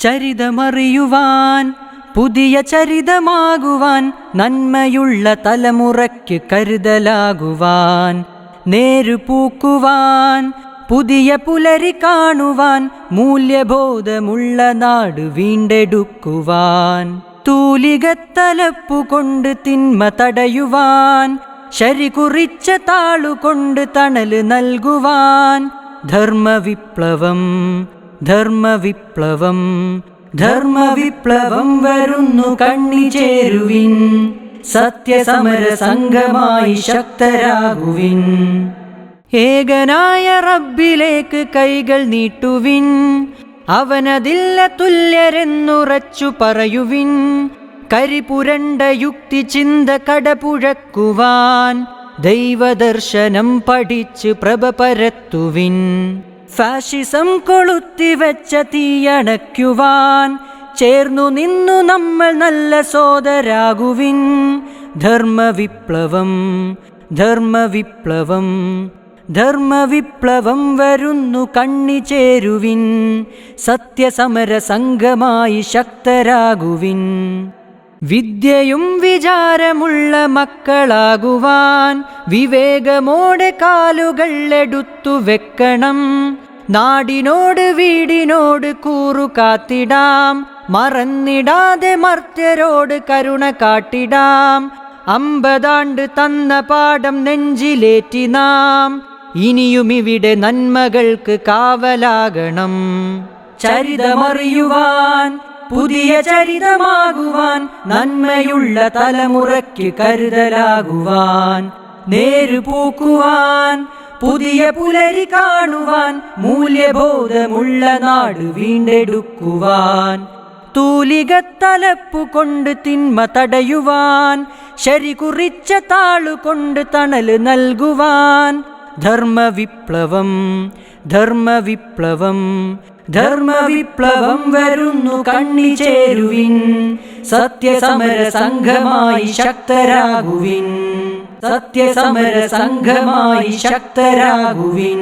ചരിതമറിയുവാൻ പുതിയ ചരിതമാകുവാൻ നന്മയുള്ള തലമുറയ്ക്ക് കരുതലാകുവാൻ നേരുപൂക്കുവാൻ പുതിയ പുലരി കാണുവാൻ മൂല്യബോധമുള്ള നാട് വീണ്ടെടുക്കുവാൻ തൂലികത്തലപ്പുകൊണ്ട് തിന്മ തടയുവാൻ ശരി കുറിച്ച താളുകൊണ്ട് തണല് നൽകുവാൻ ധർമ്മവിപ്ലവം ധർമ്മവിപ്ലവം ധർമ്മവിപ്ലവം വരുന്നു കണ്ണിചേരുവിൻ സത്യസമര സംഘമായി ശക്തരാകുവിൻ ഏകനായ റബ്ബിലേക്ക് കൈകൾ നീട്ടുവിൻ അവനതില്ല തുല്യരെന്നുറച്ചു പറയുവിൻ കരിപുരണ്ട യുക്തി ചിന്ത കടപുഴക്കുവാൻ ദൈവദർശനം പഠിച്ച് പ്രഭ പരത്തുവിൻ ഫാഷിസം കൊളുത്തിവെച്ച തീയണയ്ക്കുവാൻ ചേർന്നു നിന്നു നമ്മൾ നല്ല സോദരാകുവിൻ ധർമ്മവിപ്ലവം ധർമ്മവിപ്ലവം ധർമ്മവിപ്ലവം വരുന്നു കണ്ണിചേരുവിൻ സത്യസമര സംഘമായി ശക്തരാകുവിൻ വിദ്യയും വിചാരമുള്ള മക്കളാകുവാൻ വിവേകമോടെ കാലുകൾ എടുത്തു വെക്കണം നാടിനോട് വീടിനോട് കൂറു കാത്തിടാം മറന്നിടാതെ മർത്യരോട് കരുണ കാട്ടിടാം 50 ആണ്ട് തന്ന പാഠം നെഞ്ചിലേറ്റി നാം ഇനിയും ഇവിടെ നന്മകൾക്ക് കാവലാകണം ചരിതമറിയുവാൻ പുതിയ ചരിതമാകുവാൻ നന്മയുള്ള തലമുറയ്ക്ക് കരുതലാകുവാൻ നേരുപൂക്കുവാൻ പുതിയ പുലരി കാണുവാൻ മൂല്യബോധമുള്ള നാട് വീണ്ടെടുക്കുവാൻ തൂലികത്തലപ്പുകൊണ്ട് തിന്മ തടയുവാൻ ശരി കുറിച്ച താളുകൊണ്ട് തണല് നൽകുവാൻ ധർമ്മവിപ്ലവം ധർമ്മവിപ്ലവം ധർമ്മവിപ്ലവം വരുന്നു കണ്ണിചേരുവിൻ സത്യസമര സംഘമായി ശക്തരാകുവിൻ സത്യസമര സംഘമായി ശക്തരാകുവിൻ